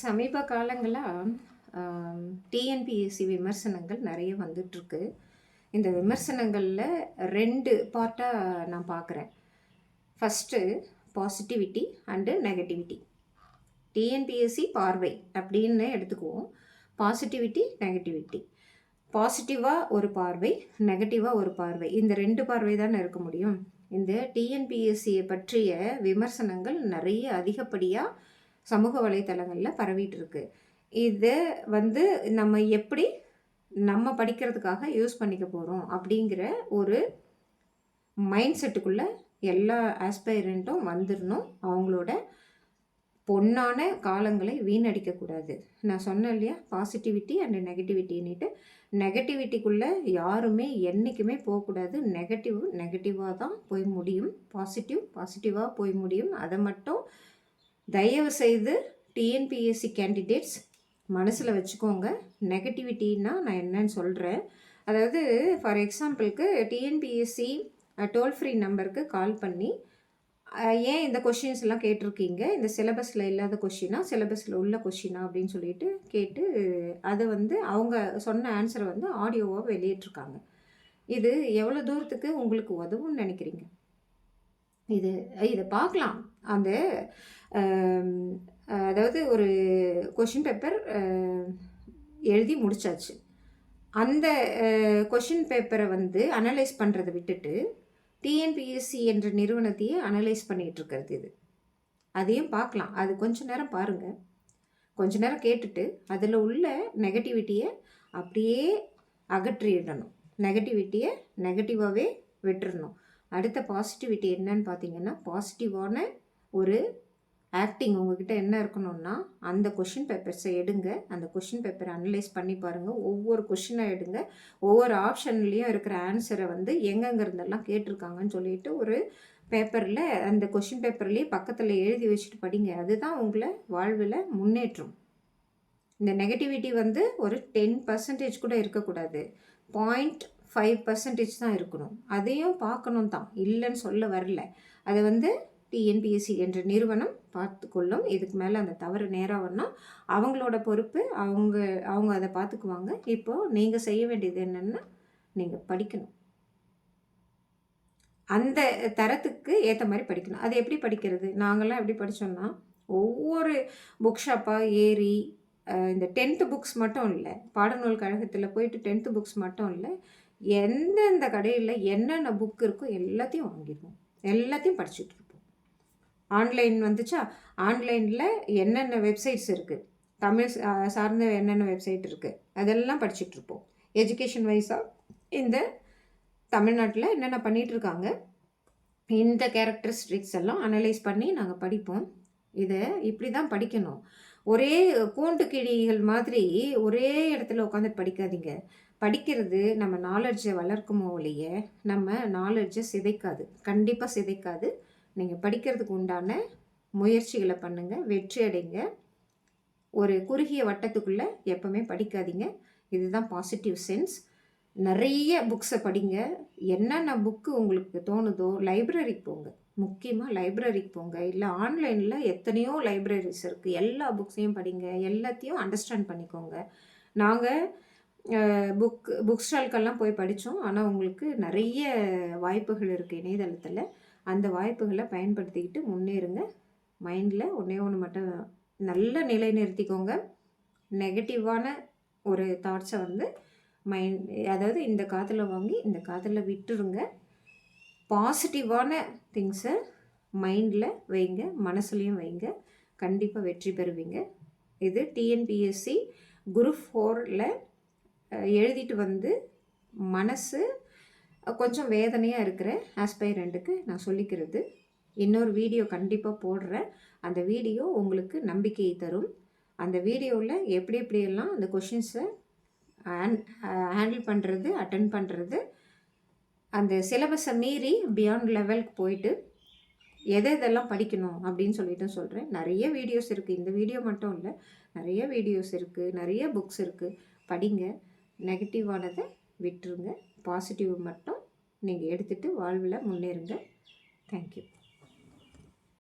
சமீப காலங்களா டிஎன்பிஎஸ்சி விமர்சனங்கள் நெறைய வந்துட்டுருக்கு. இந்த விமர்சனங்கள்ல 2 பார்ட்டா நான் பார்க்குறேன். First positivity and negativity. TNPSC பார்வை அப்படின்னு எடுத்துக்குவோம். Positivity, negativity. பாசிட்டிவா ஒரு பார்வை, நெகட்டிவா ஒரு பார்வை. இந்த 2 பார்வை தானே இருக்க முடியும். இந்த டிஎன்பிஎஸ்சிய பற்றிய விமர்சனங்கள் நெறைய அதிகப்படியா சமூக வலைதளங்கள்ல பரவிட்டு இருக்கு. இத வந்து நம்ம எப்படி நம்ம படிக்கிறதுக்காக யூஸ் பண்ணிக்க போறோம் அப்படிங்கிற ஒரு மைண்ட் செட்டுக்குள்ள எல்லா ஆஸ்பைரண்ட்டும் வந்துரணும். அவங்களோட பொன்னான காலங்களை வீணடிக்கக்கூடாது. நான் சொன்னேன் இல்லையா? Positivity and நெகட்டிவிட்டின்னுட்டு. நெகட்டிவிட்டிக்குள்ள யாருமே என்னைக்குமே போகக்கூடாது. நெகட்டிவா தான் போய் முடியும். பாசிட்டிவா போய் முடியும். அதை மட்டும் தயவு செய்து டிஎன்பிஎஸ்சி கேண்டிடேட்ஸ் மனசில் வச்சுக்கோங்க. நெகட்டிவிட்டின்னா நான் என்னன்னு சொல்கிறேன். அதாவது ஃபார் எக்ஸாம்பிளுக்கு டிஎன்பிஎஸ்சி டோல் ஃப்ரீ நம்பருக்கு கால் பண்ணி ஏன் இந்த கொஷின்ஸ் எல்லாம் கேட்டிருக்கீங்க, இந்த சிலபஸில் இல்லாத கொஷினா சிலபஸில் உள்ள கொஷினா அப்படின்னு சொல்லிட்டு கேட்டு அதை வந்து அவங்க சொன்ன ஆன்சரை வந்து ஆடியோவாக வெளியிட்ருக்காங்க. இது எவ்வளோ தூரத்துக்கு உங்களுக்கு உதவும்னு நினைக்கிறீங்க? இதை பார்க்கலாம். அந்த அதாவது ஒரு கொஷின் பேப்பர் எழுதி முடிச்சாச்சு. அந்த கொஷின் பேப்பரை வந்து அனலைஸ் பண்ணுறதை விட்டுட்டு டிஎன்பிஎஸ்சி என்ற நிறுவனத்தையே அனலைஸ் பண்ணிகிட்ருக்கிறது இது. அதையும் பார்க்கலாம். அது கொஞ்ச நேரம் பாருங்கள். கொஞ்ச நேரம் கேட்டுட்டு அதில் உள்ள நெகட்டிவிட்டியை அப்படியே அகற்றிடணும். நெகட்டிவிட்டியை நெகட்டிவாகவே விட்டுறணும். அடுத்த பாசிட்டிவிட்டி என்னன்னு பார்த்தீங்கன்னா, பாசிட்டிவான ஒரு ஆக்டிங் உங்ககிட்ட என்ன இருக்கணும்னா, அந்த கொஷின் பேப்பர்ஸை எடுங்க. அந்த கொஷின் பேப்பரை அனலைஸ் பண்ணி பாருங்கள். ஒவ்வொரு கொஷினாக எடுங்க. ஒவ்வொரு ஆப்ஷன்லேயும் இருக்கிற ஆன்சரை வந்து எங்கெங்கிறதெல்லாம் கேட்டிருக்காங்கன்னு சொல்லிட்டு ஒரு பேப்பரில் அந்த கொஷின் பேப்பர்லேயே பக்கத்தில் எழுதி வச்சுட்டு படிங்க. அதுதான் உங்களை வாழ்வில் முன்னேற்றும். இந்த நெகட்டிவிட்டி வந்து ஒரு 10% கூட இருக்கக்கூடாது. 0.5% தான் இருக்கணும். அதையும் பார்க்கணும் தான், இல்லைன்னு சொல்ல வரல. அதை வந்து டிஎன்பிஎஸ்சி என்ற நிறுவனம் பார்த்துக்கொள்ளும். இதுக்கு மேலே அந்த தவறு நேராகனா அவங்களோட பொறுப்பு. அவங்க அதை பார்த்துக்குவாங்க. இப்போது நீங்கள் செய்ய வேண்டியது என்னென்னா, நீங்கள் படிக்கணும். அந்த தரத்துக்கு ஏற்ற மாதிரி படிக்கணும். அது எப்படி படிக்கிறது? நாங்கள்லாம் எப்படி படித்தோம்னா, ஒவ்வொரு புக் ஷாப்பாக ஏறி இந்த 10th புக்ஸ் மட்டும் இல்லை, பாடநூல் கழகத்தில் போயிட்டு 10th புக்ஸ் மட்டும் இல்லை, எந்தெந்த கடையில் என்னென்ன புக் இருக்கோ எல்லாத்தையும் வாங்கிடுவோம். எல்லாத்தையும் படிச்சுட்டு இருப்போம். ஆன்லைன் வந்துச்சா, ஆன்லைனில் என்னென்ன வெப்சைட்ஸ் இருக்குது, தமிழ் சார்ந்த என்னென்ன வெப்சைட் இருக்குது, அதெல்லாம் படிச்சுட்ருப்போம். எஜுகேஷன் வைஸாக இந்த தமிழ்நாட்டில் என்னென்ன பண்ணிகிட்ருக்காங்க, இந்த கேரக்டரிஸ்டிக்ஸ் எல்லாம் அனலைஸ் பண்ணி நாங்கள் படிப்போம். இதை இப்படி தான் படிக்கணும். ஒரே கூண்டு கிழிகள் மாதிரி ஒரே இடத்துல உட்காந்து படிக்காதீங்க. படிக்கிறது நம்ம நாலெட்ஜை வளர்க்குமோ ஒழிய நம்ம நாலெட்ஜை சிதைக்காது. கண்டிப்பாக சிதைக்காது. நீங்கள் படிக்கிறதுக்கு உண்டான முயற்சிகளை பண்ணுங்கள், வெற்றி அடைங்க. ஒரு குறுகிய வட்டத்துக்குள்ளே எப்போவுமே படிக்காதீங்க. இதுதான் பாசிட்டிவ் சென்ஸ். நிறைய புக்ஸை படிங்க. என்னென்ன புக்கு உங்களுக்கு தோணுதோ லைப்ரரிக்கு போங்க. முக்கியமாக லைப்ரரிக்கு போங்க. இல்லை ஆன்லைனில் எத்தனையோ லைப்ரரிஸ் இருக்குது. எல்லா புக்ஸையும் படிங்க. எல்லாத்தையும் அண்டர்ஸ்டாண்ட் பண்ணிக்கோங்க. நாங்கள் புக் ஸ்டால்கெல்லாம் போய் படித்தோம். ஆனால் உங்களுக்கு நிறைய வாய்ப்புகள் இருக்குது இணையதளத்தில். அந்த வாய்ப்புகளை பயன்படுத்திக்கிட்டு முன்னேறுங்க. மைண்டில் ஒன்று மட்டும் நல்ல நிலைநிறுத்திக்கோங்க. நெகட்டிவான ஒரு தாட்ஸை வந்து அதாவது இந்த காதில் வாங்கி இந்த காதில் விட்டுருங்க. பாசிட்டிவான திங்ஸை மைண்டில் வைங்க, மனசுலையும் வைங்க. கண்டிப்பாக வெற்றி பெறுவீங்க. இது டிஎன்பிஎஸ்சி குரூப் 4ல் எழுதிட்டு வந்து மனசு கொஞ்சம் வேதனையாக இருக்கிற ஆஸ்பைரண்ட்டுக்கு நான் சொல்லிக்கிறது. இன்னொரு வீடியோ கண்டிப்பாக போடுறேன். அந்த வீடியோ உங்களுக்கு நம்பிக்கையை தரும். அந்த வீடியோவில் எப்படியெல்லாம் அந்த கொஷின்ஸை ஹேண்டில் பண்ணுறது, அட்டன் பண்ணுறது, அந்த சிலபஸை மீறி பியாண்ட் லெவலுக்கு போயிட்டு எதெல்லாம் படிக்கணும் அப்படின்னு சொல்லிட்டு சொல்கிறேன். நிறைய வீடியோஸ் இருக்குது. இந்த வீடியோ மட்டும் இல்லை, நிறைய வீடியோஸ் இருக்குது, நிறைய புக்ஸ் இருக்குது. படிங்க. நெகட்டிவானதை விட்டுருங்க. பாசிட்டிவ் மட்டும் நீங்கள் எடுத்துகிட்டு வாழ்வில் முன்னேறுங்க. தேங்க்யூ.